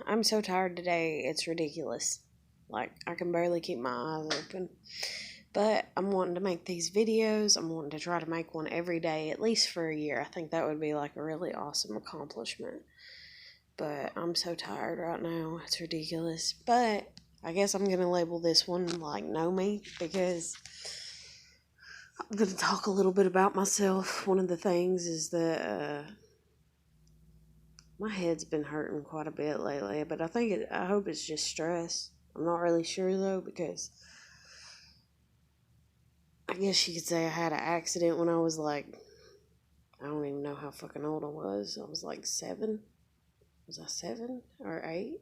I'm so tired today, it's ridiculous. Like, I can barely keep my eyes open. But I'm wanting to make these videos. I'm wanting to try to make one every day, at least for a year. I think that would be like a really awesome accomplishment. But I'm so tired right now, it's ridiculous. But I guess I'm going to label this one like Know Me, because I'm going to talk a little bit about myself. One of the things is that my head's been hurting quite a bit lately, but I hope it's just stress. I'm not really sure though, because I guess you could say I had an accident when I was like, I don't even know how fucking old I was. I was like 7. Was I 7 or 8?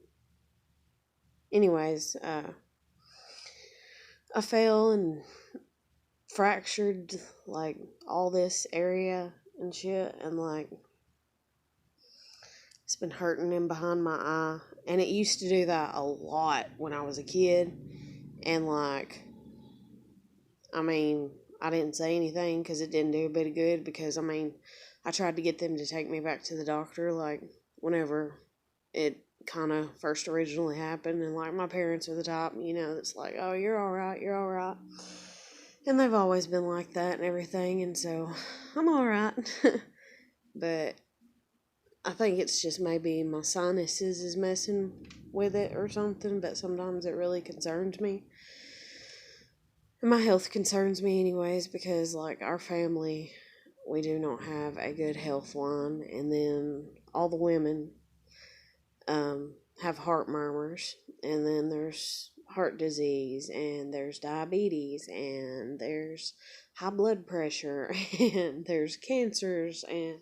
Anyways, I fell and fractured like all this area and shit, and like it's been hurting in behind my eye. And it used to do that a lot when I was a kid. And like, I mean, I didn't say anything because it didn't do a bit of good, because I mean, I tried to get them to take me back to the doctor like whenever it kind of first originally happened, and like my parents are the type, that's like, oh, you're all right, you're all right. And they've always been like that and everything, and so I'm all right. But I think it's just maybe my sinuses is messing with it or something, but sometimes it really concerns me. And my health concerns me anyways, because like our family, we do not have a good health line, and then all the women have heart murmurs, and then there's heart disease, and there's diabetes, and there's high blood pressure, and there's cancers, and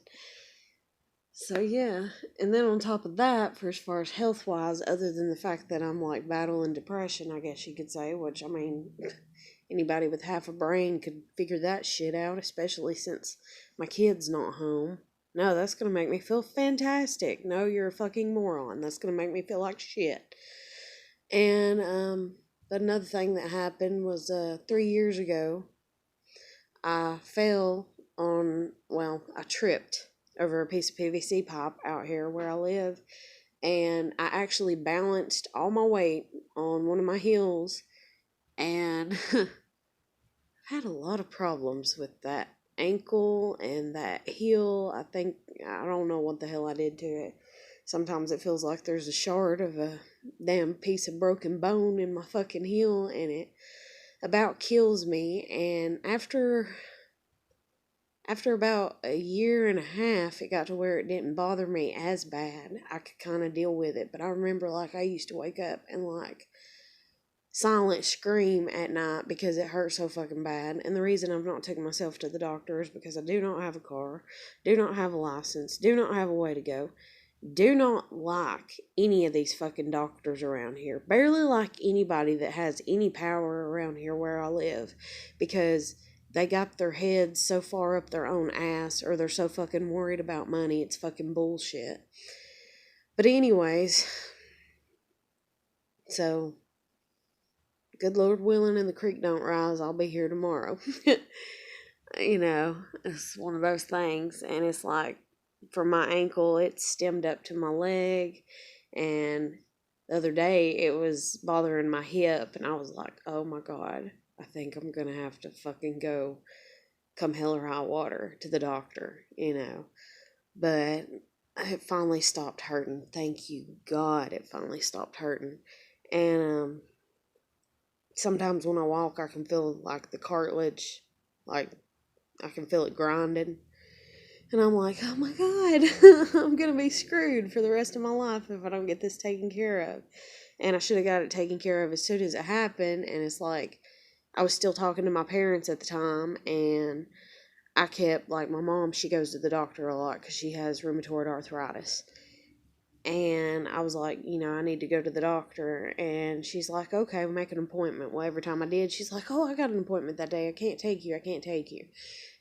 so yeah. And then on top of that, for as far as health wise, other than the fact that I'm like battling depression, I guess you could say, which I mean, anybody with half a brain could figure that shit out, especially since my kid's not home. No, that's going to make me feel fantastic. No, you're a fucking moron. That's going to make me feel like shit. And, but another thing that happened was 3 years ago, I I tripped over a piece of PVC pipe out here where I live. And I actually balanced all my weight on one of my heels, and I've had a lot of problems with that ankle and that heel. I don't know what the hell I did to it. Sometimes it feels like there's a shard of a damn piece of broken bone in my fucking heel, and it about kills me. And after about a year and a half, it got to where it didn't bother me as bad. I could kind of deal with it. But I remember, like, I used to wake up and, like, silent scream at night because it hurt so fucking bad. And the reason I've not taken myself to the doctor is because I do not have a car, do not have a license, do not have a way to go, do not like any of these fucking doctors around here. Barely like anybody that has any power around here where I live, because they got their heads so far up their own ass, or they're so fucking worried about money. It's fucking bullshit. But anyways, so good Lord willing and the creek don't rise, I'll be here tomorrow. It's one of those things. And it's like, for my ankle, it stemmed up to my leg. And the other day, it was bothering my hip. And I was like, oh my God, I think I'm going to have to fucking go, come hell or high water, to the doctor, But it finally stopped hurting. Thank you, God, it finally stopped hurting. And, sometimes when I walk, I can feel like the cartilage, like I can feel it grinding. And I'm like, oh my God, I'm going to be screwed for the rest of my life if I don't get this taken care of. And I should have got it taken care of as soon as it happened. And it's like, I was still talking to my parents at the time, and I kept, like, my mom, she goes to the doctor a lot because she has rheumatoid arthritis. And I was like, I need to go to the doctor. And she's like, okay, we'll make an appointment. Well, every time I did, she's like, oh, I got an appointment that day. I can't take you.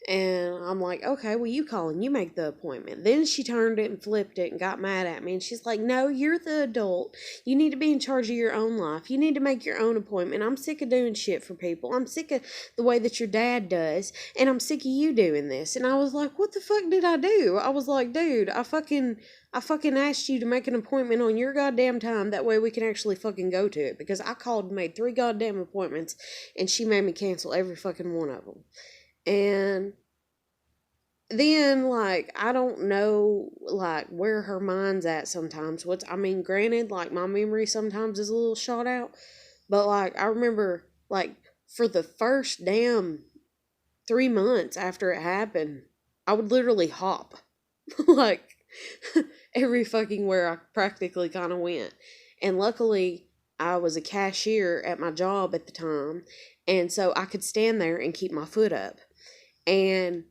And I'm like, okay, well, you call and you make the appointment. Then she turned it and flipped it and got mad at me. And she's like, no, you're the adult. You need to be in charge of your own life. You need to make your own appointment. I'm sick of doing shit for people. I'm sick of the way that your dad does. And I'm sick of you doing this. And I was like, what the fuck did I do? I was like, dude, I fucking asked you to make an appointment on your goddamn time. That way we can actually fucking go to it. Because I called and made 3 goddamn appointments. And she made me cancel every fucking one of them. And then, like, I don't know, like, where her mind's at sometimes. Granted, like, my memory sometimes is a little shot out. But, like, I remember, like, for the first damn 3 months after it happened, I would literally hop. Like, every fucking where I practically kind of went. And luckily, I was a cashier at my job at the time. And so I could stand there and keep my foot up. And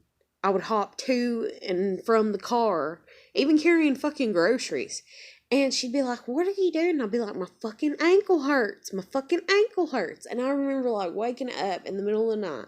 I would hop to and from the car, even carrying fucking groceries. And she'd be like, what are you doing? And I'd be like, my fucking ankle hurts. My fucking ankle hurts. And I remember, like, waking up in the middle of the night.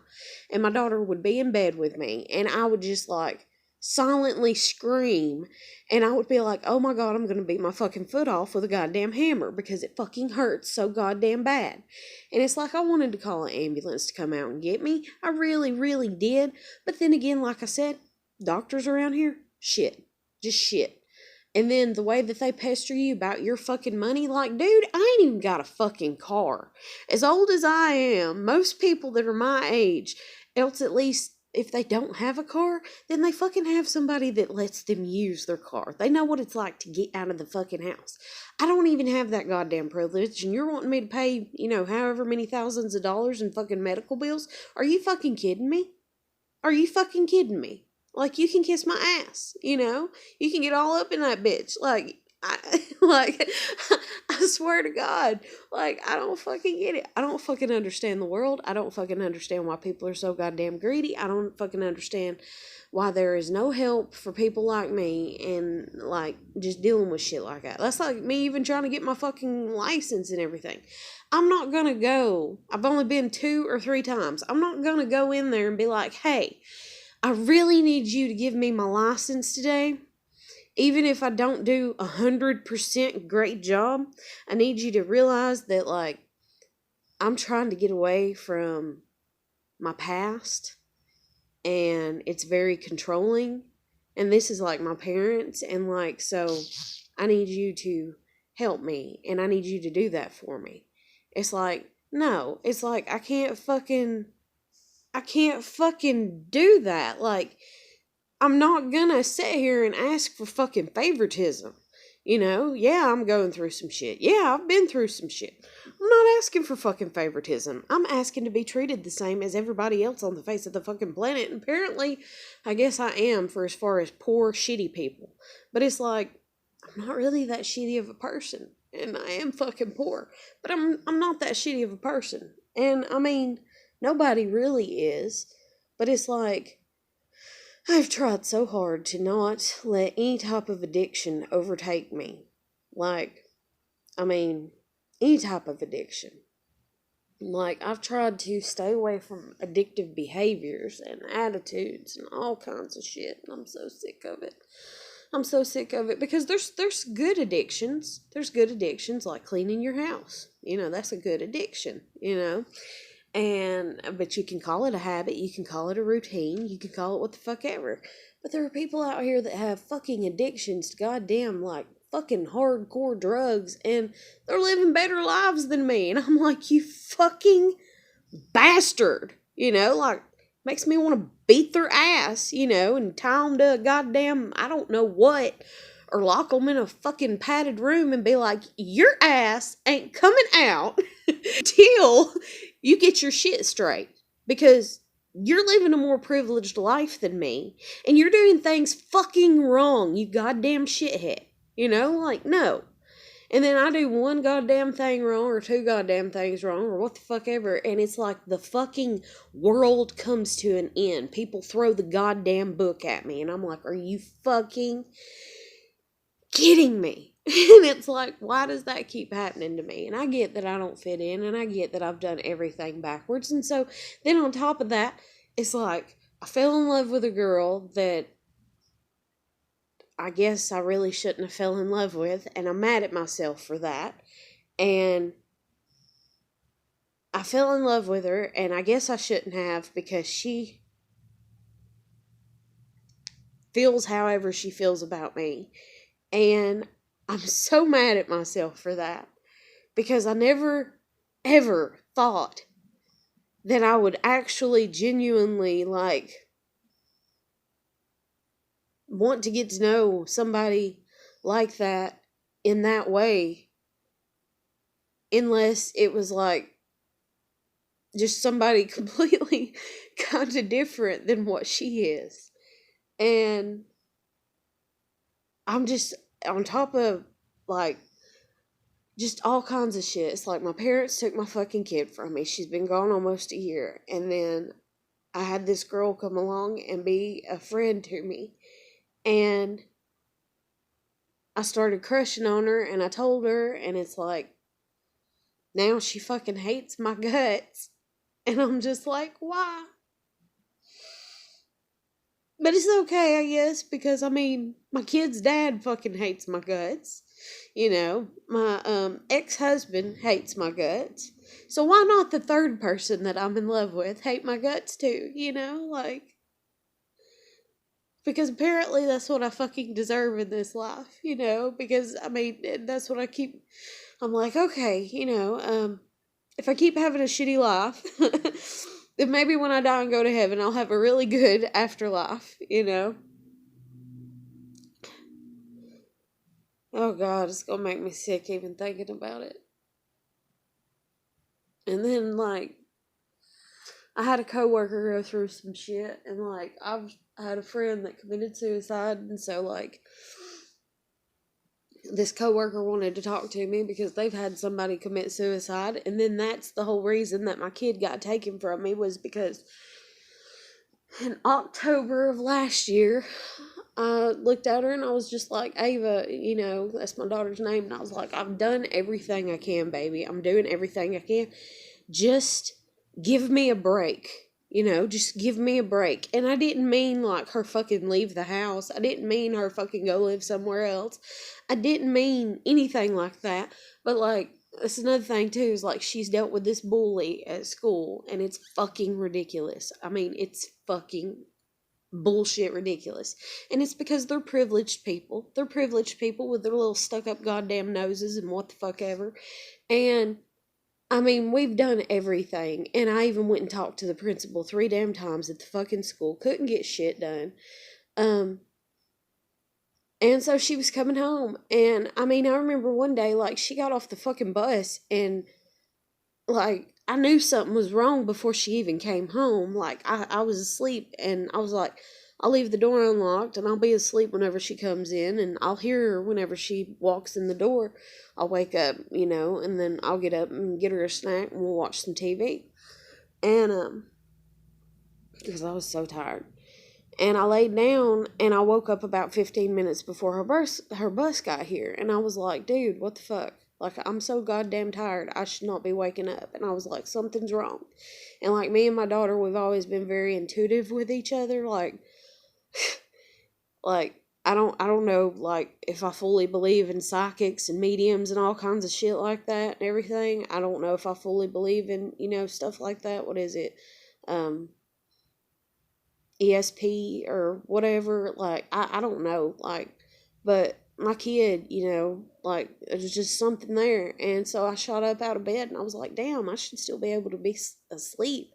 And my daughter would be in bed with me. And I would just, like, silently scream. And I would be like, oh my God, I'm going to beat my fucking foot off with a goddamn hammer. Because it fucking hurts so goddamn bad. And it's like I wanted to call an ambulance to come out and get me. I really, really did. But then again, like I said, doctors around here, shit. Just shit. And then the way that they pester you about your fucking money, like, dude, I ain't even got a fucking car. As old as I am, most people that are my age, else at least if they don't have a car, then they fucking have somebody that lets them use their car. They know what it's like to get out of the fucking house. I don't even have that goddamn privilege, and you're wanting me to pay, however many thousands of dollars in fucking medical bills? Are you fucking kidding me? Are you fucking kidding me? Like, you can kiss my ass, You can get all up in that bitch. Like, I swear to God, like, I don't fucking get it. I don't fucking understand the world. I don't fucking understand why people are so goddamn greedy. I don't fucking understand why there is no help for people like me and, like, just dealing with shit like that. That's like me even trying to get my fucking license and everything. I'm not gonna go. I've only been 2 or 3 times. I'm not gonna go in there and be like, hey, I really need you to give me my license today. Even if I don't do 100% great job, I need you to realize that, like, I'm trying to get away from my past, and it's very controlling, and this is, like, my parents, and, like, so I need you to help me, and I need you to do that for me. It's like, no, it's like, I can't fucking do that. Like, I'm not gonna sit here and ask for fucking favoritism. Yeah, I'm going through some shit. Yeah, I've been through some shit. I'm not asking for fucking favoritism. I'm asking to be treated the same as everybody else on the face of the fucking planet. And apparently, I guess I am for as far as poor, shitty people. But it's like, I'm not really that shitty of a person. And I am fucking poor. But I'm not that shitty of a person. And, I mean, nobody really is. But it's like, I've tried so hard to not let any type of addiction overtake me. Like, I mean, any type of addiction. Like, I've tried to stay away from addictive behaviors and attitudes and all kinds of shit. And I'm so sick of it. I'm so sick of it because there's good addictions. There's good addictions like cleaning your house. That's a good addiction, But you can call it a habit, you can call it a routine, you can call it what the fuck ever. But there are people out here that have fucking addictions to goddamn, like, fucking hardcore drugs, and they're living better lives than me. And I'm like, you fucking bastard. Like, makes me want to beat their ass, and tie them to a goddamn, I don't know what, or lock them in a fucking padded room and be like, your ass ain't coming out till you get your shit straight, because you're living a more privileged life than me, and you're doing things fucking wrong, you goddamn shithead. Like, no. And then I do one goddamn thing wrong, or 2 goddamn things wrong, or what the fuck ever, and it's like the fucking world comes to an end. People throw the goddamn book at me, and I'm like, are you fucking kidding me? And it's like, why does that keep happening to me? And I get that I don't fit in, and I get that I've done everything backwards. And so then on top of that, it's like, I fell in love with a girl that I guess I really shouldn't have fell in love with, and I'm mad at myself for that. And I fell in love with her, and I guess I shouldn't have, because she feels however she feels about me. And I'm so mad at myself for that, because I never, ever thought that I would actually genuinely, want to get to know somebody like that in that way, unless it was just somebody completely kind of different than what she is. And I'm just on top of just all kinds of shit. It's like my parents took my fucking kid from me. She's been gone almost a year. And then I had this girl come along and be a friend to me. And I started crushing on her, and I told her, and it's like, now she fucking hates my guts. And I'm just like, why? But it's okay, I guess, because my kid's dad fucking hates my guts. My ex-husband hates my guts. So why not the third person that I'm in love with hate my guts too? Because apparently that's what I fucking deserve in this life, because that's what I'm like, okay, if I keep having a shitty life, then maybe when I die and go to heaven, I'll have a really good afterlife. Oh God, it's gonna make me sick even thinking about it. And then, I had a coworker go through some shit, and I had a friend that committed suicide, and so this coworker wanted to talk to me because they've had somebody commit suicide, and then that's the whole reason that my kid got taken from me, was because in October of last year, I looked at her and I was just like, Ava, that's my daughter's name, and I was like, I've done everything I can, baby. I'm doing everything I can. Just give me a break. Just give me a break. And I didn't mean her fucking leave the house. I didn't mean her fucking go live somewhere else. I didn't mean anything like that. But that's another thing too, is she's dealt with this bully at school, and it's fucking ridiculous. It's fucking bullshit ridiculous. And it's because they're privileged people. They're privileged people with their little stuck up goddamn noses and what the fuck ever. And we've done everything, and I even went and talked to the principal 3 damn times at the fucking school. Couldn't get shit done. And so she was coming home, and I remember one day, she got off the fucking bus, and I knew something was wrong before she even came home. I was asleep, and I was like, I'll leave the door unlocked, and I'll be asleep whenever she comes in, and I'll hear her whenever she walks in the door. I'll wake up, and then I'll get up and get her a snack, and we'll watch some TV. And, because I was so tired. And I laid down, and I woke up about 15 minutes before her bus got here, and I was like, dude, what the fuck? I'm so goddamn tired, I should not be waking up. And I was like, something's wrong. And me and my daughter, we've always been very intuitive with each other, I don't know, if I fully believe in psychics and mediums and all kinds of shit like that and everything. I don't know if I fully believe in, stuff like that. What is it? ESP or whatever. I don't know, but my kid, it was just something there. And so I shot up out of bed, and I was like, damn, I should still be able to be asleep.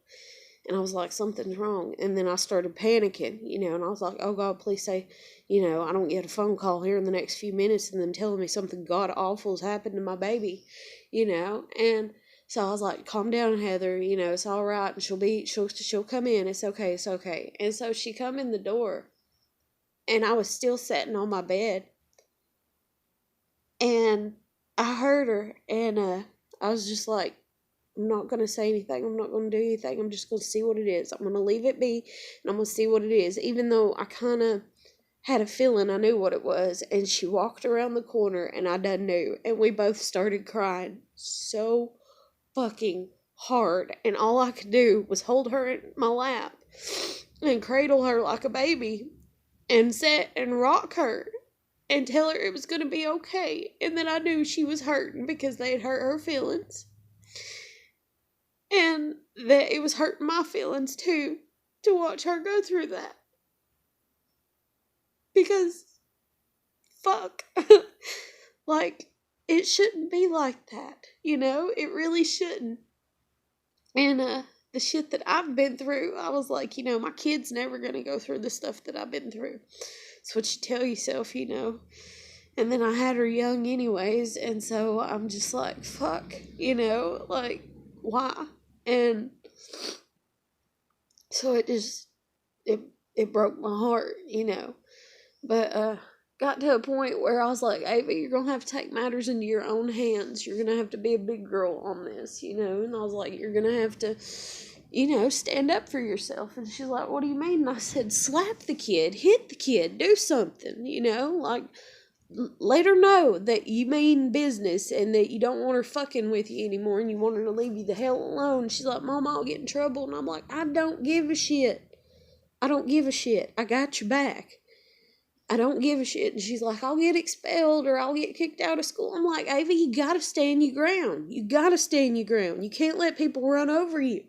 And I was like, something's wrong. And then I started panicking, and I was like, oh God, please say, I don't get a phone call here in the next few minutes and them telling me something god awful's happened to my baby, And so I was like, calm down, Heather, it's all right. And she'll come in. It's okay. It's okay. And so she come in the door, and I was still sitting on my bed, and I heard her, and I was just like, I'm not going to say anything. I'm not going to do anything. I'm just going to see what it is. I'm going to leave it be, and I'm going to see what it is. Even though I kind of had a feeling I knew what it was. And she walked around the corner, and I done knew. And we both started crying so fucking hard. And all I could do was hold her in my lap. and cradle her like a baby and sit and rock her and tell her it was going to be okay. And then I knew she was hurting because they had hurt her feelings. And that it was hurting my feelings too to watch her go through that. Because, fuck. Like, it shouldn't be like that. You know? It really shouldn't. And, the shit that I've been through, I was like, my kid's never going to go through the stuff that I've been through. It's what you tell yourself, And then I had her young anyways, and so I'm just like, fuck, like, why? And so it broke my heart, But, got to a point where I was like, Ava, you're going to have to take matters into your own hands. You're going to have to be a big girl on this, And I was like, you're going to have to, stand up for yourself. And she's like, what do you mean? And I said, slap the kid, hit the kid, do something, like, let her know that you mean business and that you don't want her fucking with you anymore and you want her to leave you the hell alone. She's like, Mom, I'll get in trouble. And I'm like, I don't give a shit. I don't give a shit. I got your back. I don't give a shit. And she's like, I'll get expelled or I'll get kicked out of school. I'm like, Ava, you gotta stand your ground. You gotta stand your ground. You can't let people run over you.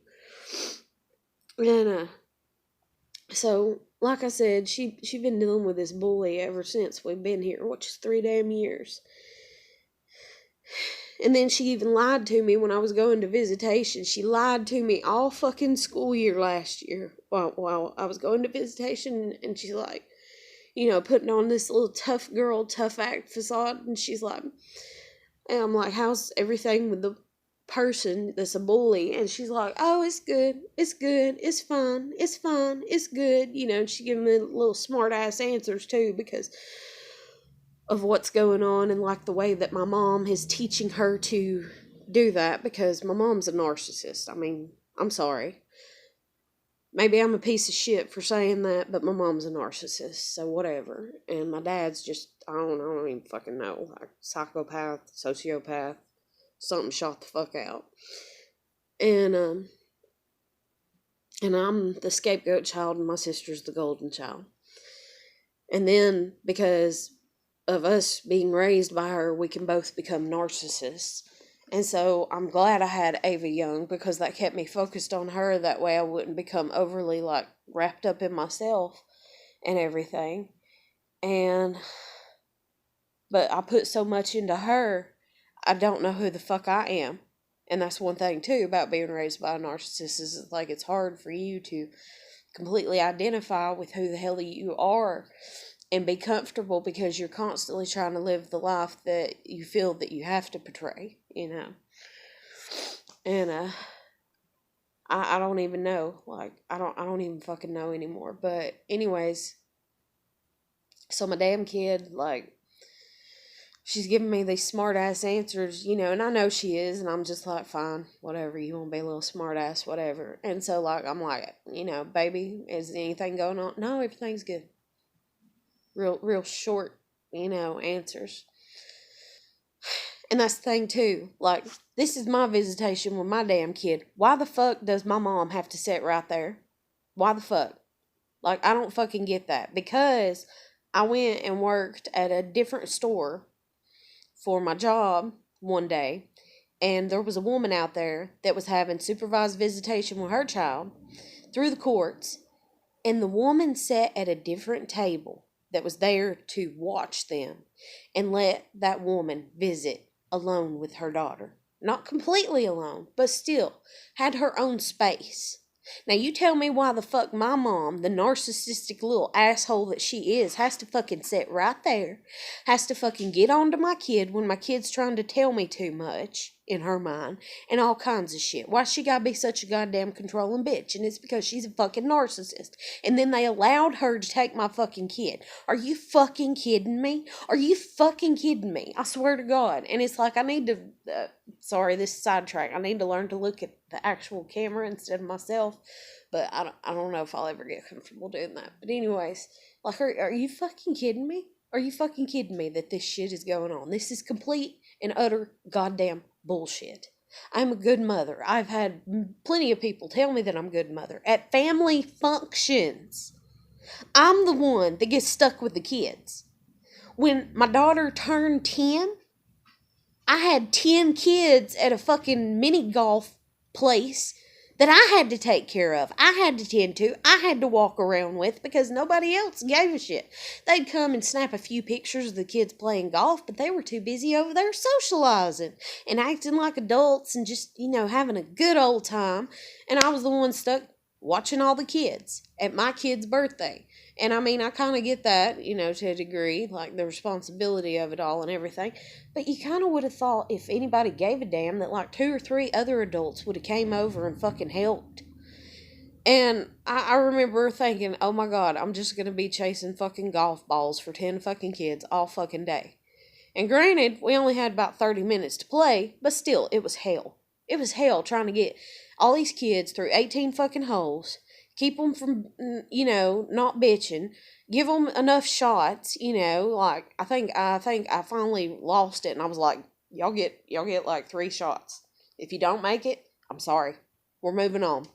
And, so, like I said, she been dealing with this bully ever since we've been here, which is 3 damn years. And then she even lied to me when I was going to visitation. She lied to me all fucking school year last year while I was going to visitation. And she's like, putting on this little tough girl, tough act facade. And she's like, and I'm like, how's everything with the person that's a bully? And she's like, oh, it's good, it's good, it's fine, it's fine, it's good, and she gave me little smart ass answers too because of what's going on and like the way that my mom is teaching her to do that, because my mom's a narcissist. I mean, I'm sorry, maybe I'm a piece of shit for saying that, but my mom's a narcissist, so whatever. And my dad's just, I don't even fucking know, like psychopath, sociopath, something shot the fuck out. And I'm the scapegoat child and my sister's the golden child. And then because of us being raised by her, we can both become narcissists. And so I'm glad I had Ava young because that kept me focused on her. That way I wouldn't become overly like wrapped up in myself and everything. But I put so much into her, I don't know who the fuck I am. And that's one thing too about being raised by a narcissist is like it's hard for you to completely identify with who the hell you are and be comfortable because you're constantly trying to live the life that you feel that you have to portray, And I don't even know. Like I don't even fucking know anymore. But anyways, so my damn kid, like, she's giving me these smart ass answers, and I know she is, and I'm just like, fine, whatever, you want to be a little smart ass, whatever. And so like I'm like, baby, is anything going on? No, everything's good. Real short, answers. And that's the thing too, like, this is my visitation with my damn kid. Why the fuck does my mom have to sit right there? Why the fuck? Like, I don't fucking get that. Because I went and worked at a different store for my job one day, and there was a woman out there that was having supervised visitation with her child through the courts, and the woman sat at a different table that was there to watch them and let that woman visit alone with her daughter. Not completely alone, but still had her own space. Now you tell me why the fuck my mom, the narcissistic little asshole that she is, has to fucking sit right there, has to fucking get on to my kid when my kid's trying to tell me too much, in her mind, and all kinds of shit. Why she gotta be such a goddamn controlling bitch? And it's because she's a fucking narcissist. And then they allowed her to take my fucking kid. Are you fucking kidding me? Are you fucking kidding me? I swear to God. And it's like, I need to, sorry, this is sidetrack. I need to learn to look at the actual camera instead of myself. But I don't know if I'll ever get comfortable doing that. But anyways, like, are you fucking kidding me? Are you fucking kidding me that this shit is going on? This is complete and utter goddamn bullshit. I'm a good mother. I've had plenty of people tell me that I'm a good mother. At family functions, I'm the one that gets stuck with the kids. When my daughter turned 10, I had 10 kids at a fucking mini golf place that I had to take care of. I had to tend to. I had to walk around with because nobody else gave a shit. They'd come and snap a few pictures of the kids playing golf, but they were too busy over there socializing and acting like adults and just, having a good old time. And I was the one stuck watching all the kids at my kid's birthday. And I mean, I kind of get that, to a degree, like the responsibility of it all and everything. But you kind of would have thought if anybody gave a damn that like 2 or 3 other adults would have came over and fucking helped. And I remember thinking, oh my God, I'm just going to be chasing fucking golf balls for 10 fucking kids all fucking day. And granted, we only had about 30 minutes to play, but still, it was hell. It was hell trying to get all these kids through 18 fucking holes. Keep them from, not bitching. Give them enough shots, like, I think I finally lost it, and I was like, y'all get like 3 shots. If you don't make it, I'm sorry. We're moving on.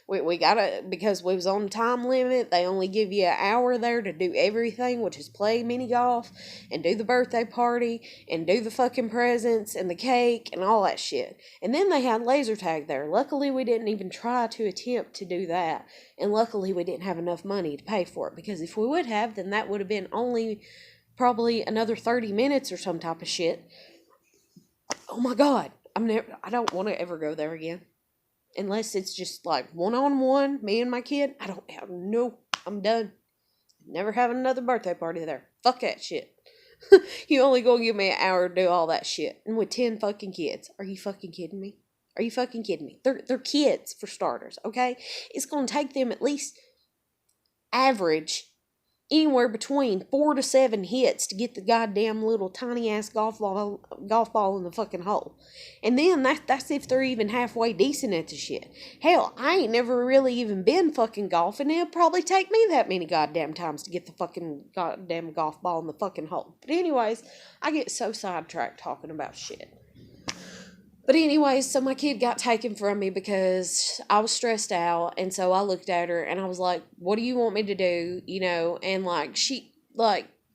We gotta, because we was on the time limit, they only give you an hour there to do everything, which is play mini golf, and do the birthday party, and do the fucking presents, and the cake, and all that shit. And then they had laser tag there. Luckily, we didn't even try to attempt to do that. And luckily, we didn't have enough money to pay for it, because if we would have, then that would have been only probably another 30 minutes or some type of shit. Oh my God. I don't want to ever go there again. Unless it's just like one-on-one, me and my kid. I'm done. Never having another birthday party there. Fuck that shit. You only gonna give me an hour to do all that shit. And with 10 fucking kids. Are you fucking kidding me? Are you fucking kidding me? They're kids, for starters, okay? It's gonna take them at least average anywhere between 4 to 7 hits to get the goddamn little tiny ass golf ball in the fucking hole. And then that's if they're even halfway decent at the shit. Hell, I ain't never really even been fucking golfing. It'll probably take me that many goddamn times to get the fucking goddamn golf ball in the fucking hole. But anyways, I get so sidetracked talking about shit. But anyways, so my kid got taken from me because I was stressed out. And so I looked at her and I was like, what do you want me to do? And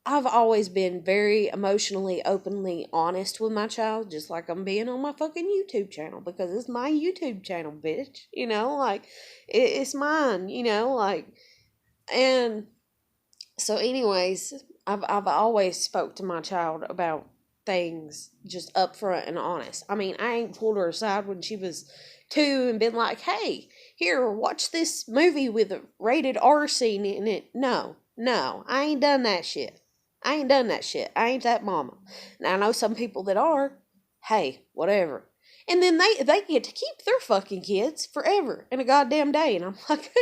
I've always been very emotionally, openly honest with my child, just like I'm being on my fucking YouTube channel, because it's my YouTube channel, bitch. It's mine, and so anyways, I've always spoke to my child about things just upfront and honest. I mean, I ain't pulled her aside when she was 2 and been like, hey, here, watch this movie with a rated R scene in it. No, I ain't done that shit. I ain't that mama. Now, I know some people that are. Hey, whatever. And then they get to keep their fucking kids forever in a goddamn day. And I'm like,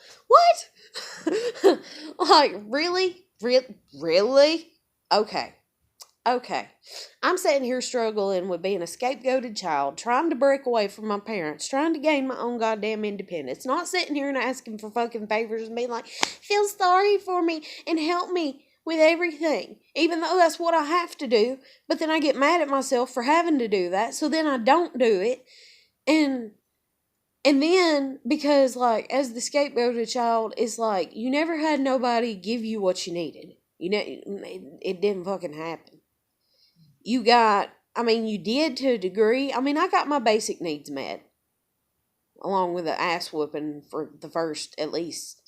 what? Like, really? Really? Okay. I'm sitting here struggling with being a scapegoated child, trying to break away from my parents, trying to gain my own goddamn independence. Not sitting here and asking for fucking favors and being like, feel sorry for me and help me with everything. Even though that's what I have to do. But then I get mad at myself for having to do that. So then I don't do it. And then, because, like, as the scapegoated child, it's like, you never had nobody give you what you needed. It didn't fucking happen. You did to a degree. I got my basic needs met. Along with the ass whooping for the first, at least,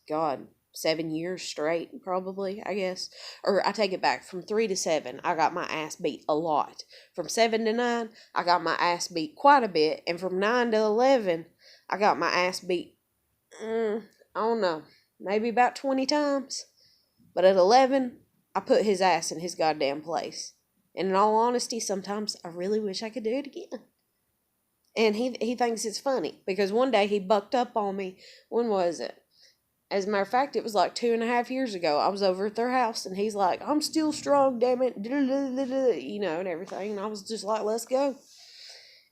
7 years straight, probably, I guess. Or, I take it back. From 3 to 7, I got my ass beat a lot. From 7 to 9, I got my ass beat quite a bit. And from 9 to 11, I got my ass beat, I don't know, maybe about 20 times. But at 11, I put his ass in his goddamn place. And in all honesty, sometimes I really wish I could do it again. And he thinks it's funny. Because one day he bucked up on me. When was it? As a matter of fact, it was like 2.5 years ago. I was over at their house and he's like, I'm still strong, damn it. And everything. And I was just like, let's go.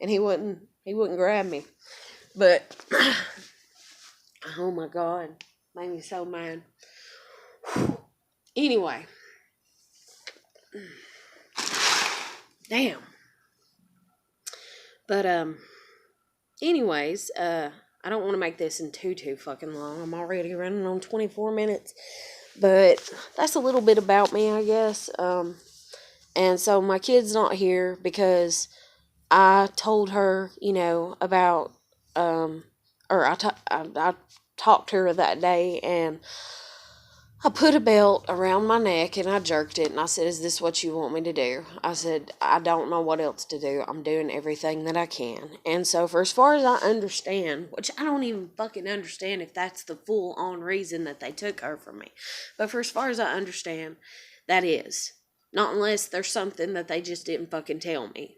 And he wouldn't grab me. But, oh my God. Made me so mad. Anyway. Damn. But anyways, I don't want to make this in too fucking long. I'm already running on 24 minutes. But that's a little bit about me, I guess. And so my kid's not here because I told her, about, or I talked to her that day, and I put a belt around my neck and I jerked it, and I said, "Is this what you want me to do?" I said, "I don't know what else to do. I'm doing everything that I can." And so, for as far as I understand, which I don't even fucking understand if that's the full on reason that they took her from me, but for as far as I understand, that is. Not unless there's something that they just didn't fucking tell me.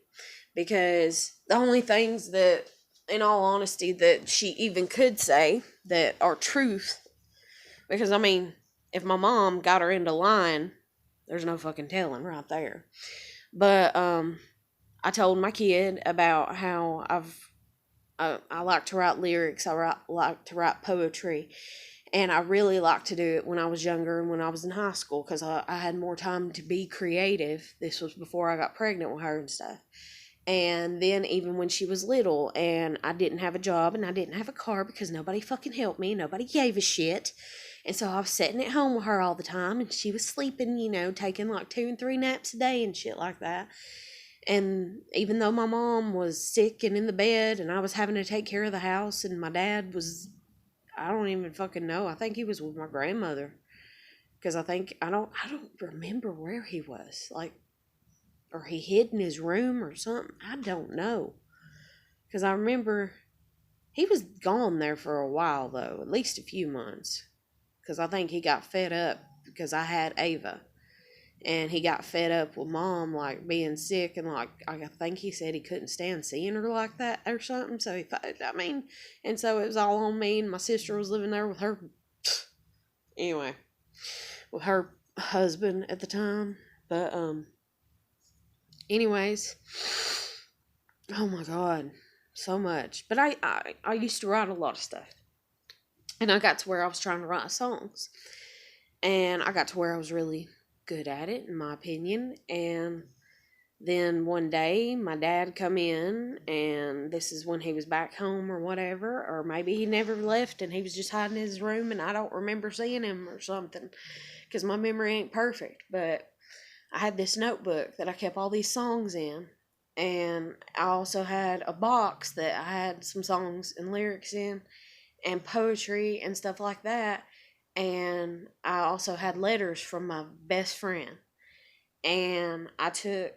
Because the only things that, in all honesty, that she even could say that are truth, because I mean, if my mom got her into line, there's no fucking telling right there. But I told my kid about how I like to write lyrics. Like to write poetry, and I really liked to do it when I was younger and when I was in high school because I had more time to be creative. This was before I got pregnant with her and stuff. And then even when she was little and I didn't have a job and I didn't have a car because nobody fucking helped me, nobody gave a shit. And so I was sitting at home with her all the time, and she was sleeping, taking like 2 and 3 naps a day and shit like that. And even though my mom was sick and in the bed and I was having to take care of the house, and my dad was, I don't even fucking know. I think he was with my grandmother. Because I don't remember where he was. Like, or he hid in his room or something. I don't know. Because I remember he was gone there for a while, though. At least a few months. Because I think he got fed up because I had Ava. And he got fed up with mom, like, being sick. And, like, I think he said he couldn't stand seeing her like that or something. So, and so it was all on me. And my sister was living there with her, anyway, with her husband at the time. But, anyways, oh my God, so much. But I used to write a lot of stuff. And I got to where I was trying to write songs. And I got to where I was really good at it, in my opinion. And then one day, my dad come in, and this is when he was back home or whatever. Or maybe he never left and he was just hiding in his room and I don't remember seeing him or something. Because my memory ain't perfect. But I had this notebook that I kept all these songs in. And I also had a box that I had some songs and lyrics in, and poetry and stuff like that. And I also had letters from my best friend. And I took,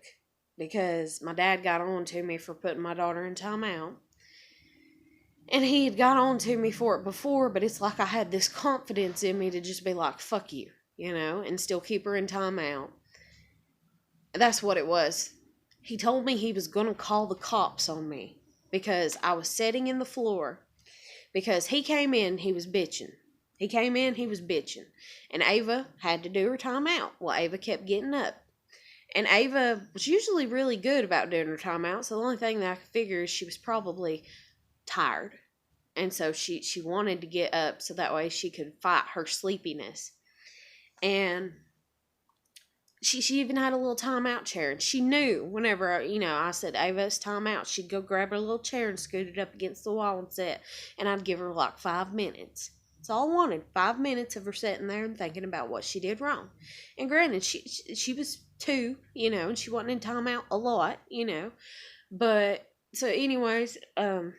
because my dad got on to me for putting my daughter in timeout. And he had got on to me for it before, but it's like I had this confidence in me to just be like, fuck you, and still keep her in timeout. That's what it was. He told me he was going to call the cops on me because I was sitting in the floor. Because he came in, he was bitching. And Ava had to do her time out. Well, Ava kept getting up. And Ava was usually really good about doing her time out. So the only thing that I could figure is she was probably tired. And so she wanted to get up so that way she could fight her sleepiness. And she even had a little timeout chair. And she knew whenever, I said, Ava, it's timeout, she'd go grab her little chair and scoot it up against the wall and sit. And I'd give her like 5 minutes. That's all I wanted. 5 minutes of her sitting there and thinking about what she did wrong. And granted, she was 2, and she wasn't in timeout a lot, But, so anyways, I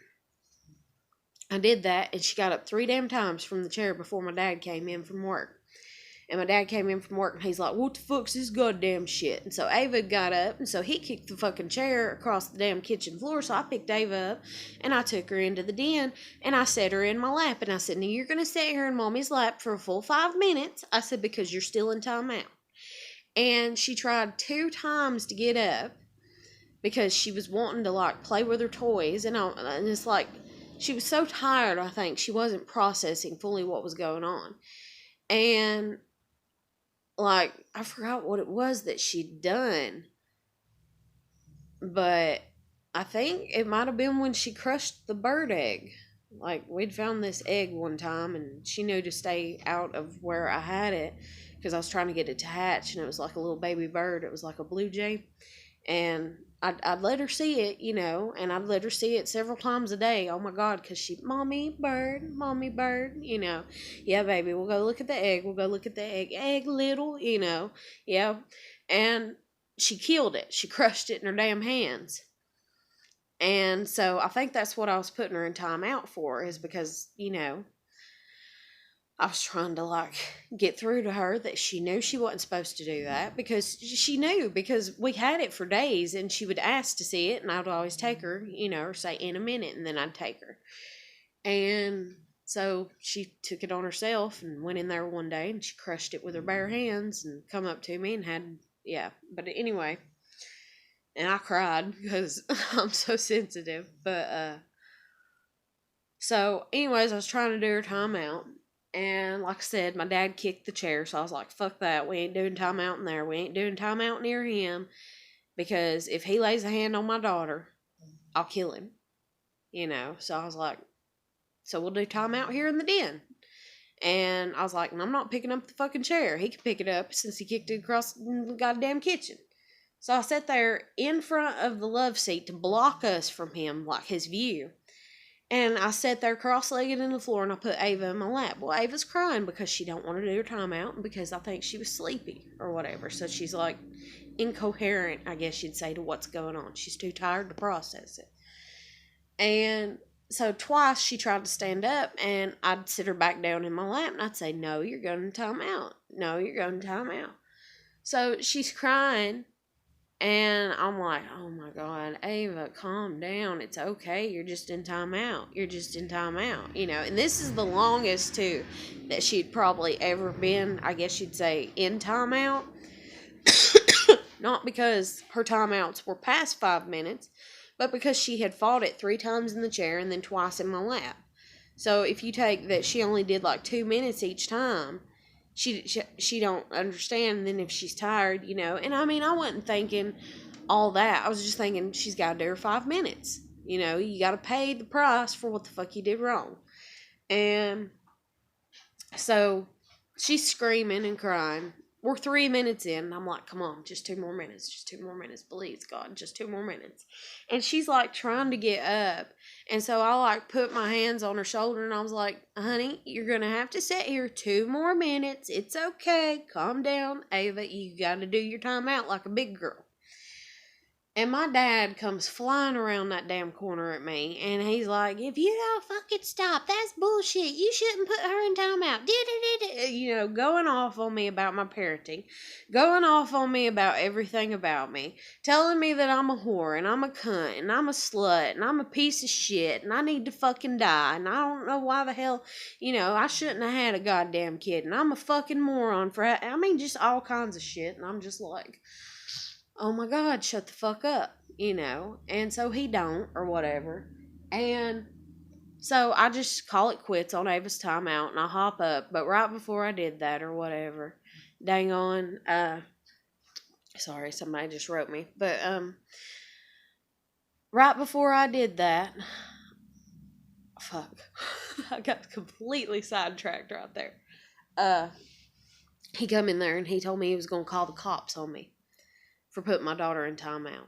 did that, and she got up 3 damn times from the chair before my dad came in from work. And my dad came in from work, and he's like, what the fuck's this goddamn shit? And so Ava got up, and so he kicked the fucking chair across the damn kitchen floor. So I picked Ava up, and I took her into the den, and I set her in my lap. And I said, now you're going to sit here in Mommy's lap for a full 5 minutes. I said, because you're still in timeout. And she tried 2 times to get up because she was wanting to, like, play with her toys. And it's like, she was so tired, I think, she wasn't processing fully what was going on. And, like, I forgot what it was that she'd done. But I think it might have been when she crushed the bird egg. Like, we'd found this egg one time, and she knew to stay out of where I had it because I was trying to get it to hatch, and it was like a little baby bird. It was like a blue jay. And I'd let her see it, and I'd let her see it several times a day. Oh my God, because mommy bird, Yeah, baby, we'll go look at the egg. We'll go look at the egg little, Yeah. And she killed it. She crushed it in her damn hands. And so I think that's what I was putting her in timeout for, is because, I was trying to get through to her that she knew she wasn't supposed to do that, because she knew, because we had it for days and she would ask to see it and I would always take her, or say in a minute, and then I'd take her. And so she took it on herself and went in there one day and she crushed it with her bare hands and come up to me and but anyway, and I cried because I'm so sensitive. But so anyways, I was trying to do her timeout. And like I said, my dad kicked the chair, so I was like, fuck that. We ain't doing timeout in there. We ain't doing timeout near him, because if he lays a hand on my daughter, I'll kill him. So I was like, so we'll do timeout here in the den. And I was like, and I'm not picking up the fucking chair. He can pick it up since he kicked it across the goddamn kitchen. So I sat there in front of the love seat to block us from him, like his view. And I sat there cross-legged in the floor and I put Ava in my lap. Well, Ava's crying because she don't want to do her timeout and because I think she was sleepy or whatever. So she's like incoherent, I guess you'd say, to what's going on. She's too tired to process it. And so twice she tried to stand up and I'd sit her back down in my lap and I'd say, no, you're going to timeout. No, you're going to timeout. So she's crying. And I'm like, oh my God, Ava, calm down. It's okay. You're just in timeout. You're just in timeout. And this is the longest, too, that she'd probably ever been, I guess you'd say, in timeout. Not because her timeouts were past 5 minutes, but because she had fought it 3 times in the chair and then twice in my lap. So if you take that she only did 2 minutes each time, she don't understand. And then if she's tired, and I mean, I wasn't thinking all that. I was just thinking she's got to do her 5 minutes. You got to pay the price for what the fuck you did wrong. And so she's screaming and crying. We're 3 minutes in, and I'm like, come on, just 2 more minutes. Just 2 more minutes, please, God, just 2 more minutes. And she's trying to get up. And so I put my hands on her shoulder and I was like, honey, you're going to have to sit here 2 more minutes. It's okay. Calm down, Ava. You got to do your timeout like a big girl. And my dad comes flying around that damn corner at me, and he's like, if you don't fucking stop, that's bullshit. You shouldn't put her in timeout. Going off on me about my parenting, going off on me about everything about me, telling me that I'm a whore, and I'm a cunt, and I'm a slut, and I'm a piece of shit, and I need to fucking die, and I don't know why the hell, I shouldn't have had a goddamn kid, and I'm a fucking moron just all kinds of shit, and I'm just like, oh my God, shut the fuck up, and so he don't, or whatever. And so I just call it quits on Ava's timeout and I hop up. But right before I did that, or whatever, dang on, sorry, somebody just wrote me, but right before I did that, fuck, I got completely sidetracked right there. He come in there and he told me he was gonna call the cops on me for putting my daughter in timeout.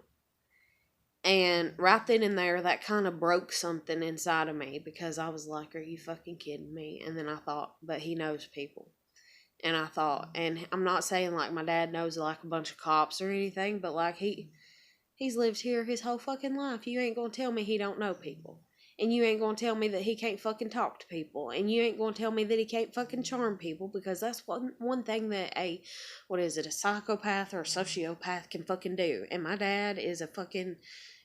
And right then and there, that kind of broke something inside of me, because I was like, are you fucking kidding me? And then I thought, but he knows people. And I thought, and I'm not saying my dad knows a bunch of cops or anything, but he's lived here his whole fucking life. You ain't gonna tell me he don't know people. And you ain't gonna tell me that he can't fucking talk to people. And you ain't gonna tell me that he can't fucking charm people, because that's one thing that a psychopath or a sociopath can fucking do. And my dad is a fucking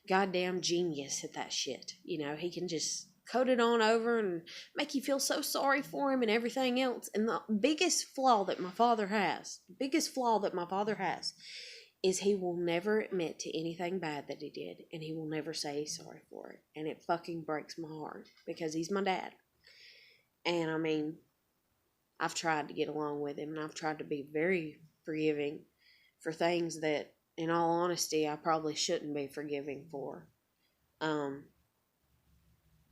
goddamn genius at that shit. He can just code it on over and make you feel so sorry for him and everything else. And the biggest flaw that my father has, is he will never admit to anything bad that he did, and he will never say he's sorry for it. And it fucking breaks my heart, because he's my dad. And I mean, I've tried to get along with him, and I've tried to be very forgiving for things that, in all honesty, I probably shouldn't be forgiving for.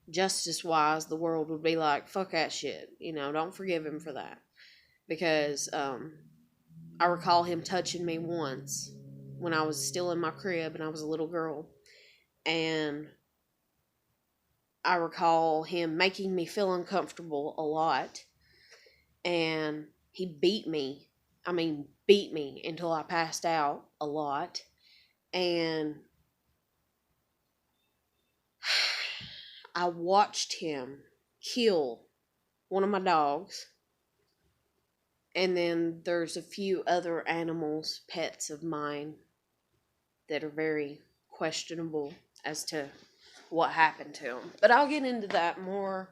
Justice-wise, the world would be like, fuck that shit. Don't forgive him for that. Because I recall him touching me once, when I was still in my crib and I was a little girl. And I recall him making me feel uncomfortable a lot. And he beat me. I mean, beat me until I passed out a lot. And I watched him kill one of my dogs. And then there's a few other animals, pets of mine, that are very questionable as to what happened to them. But I'll get into that more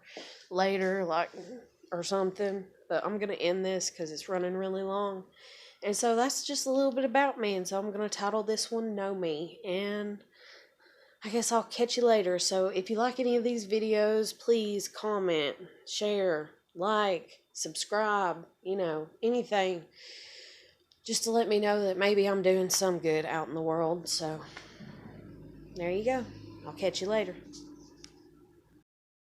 later, like, or something. But I'm going to end this because it's running really long. And so that's just a little bit about me. And so I'm going to title this one Know Me. And I guess I'll catch you later. So if you like any of these videos, please comment, share, like, subscribe, anything. Just to let me know that maybe I'm doing some good out in the world. So there you go. I'll catch you later.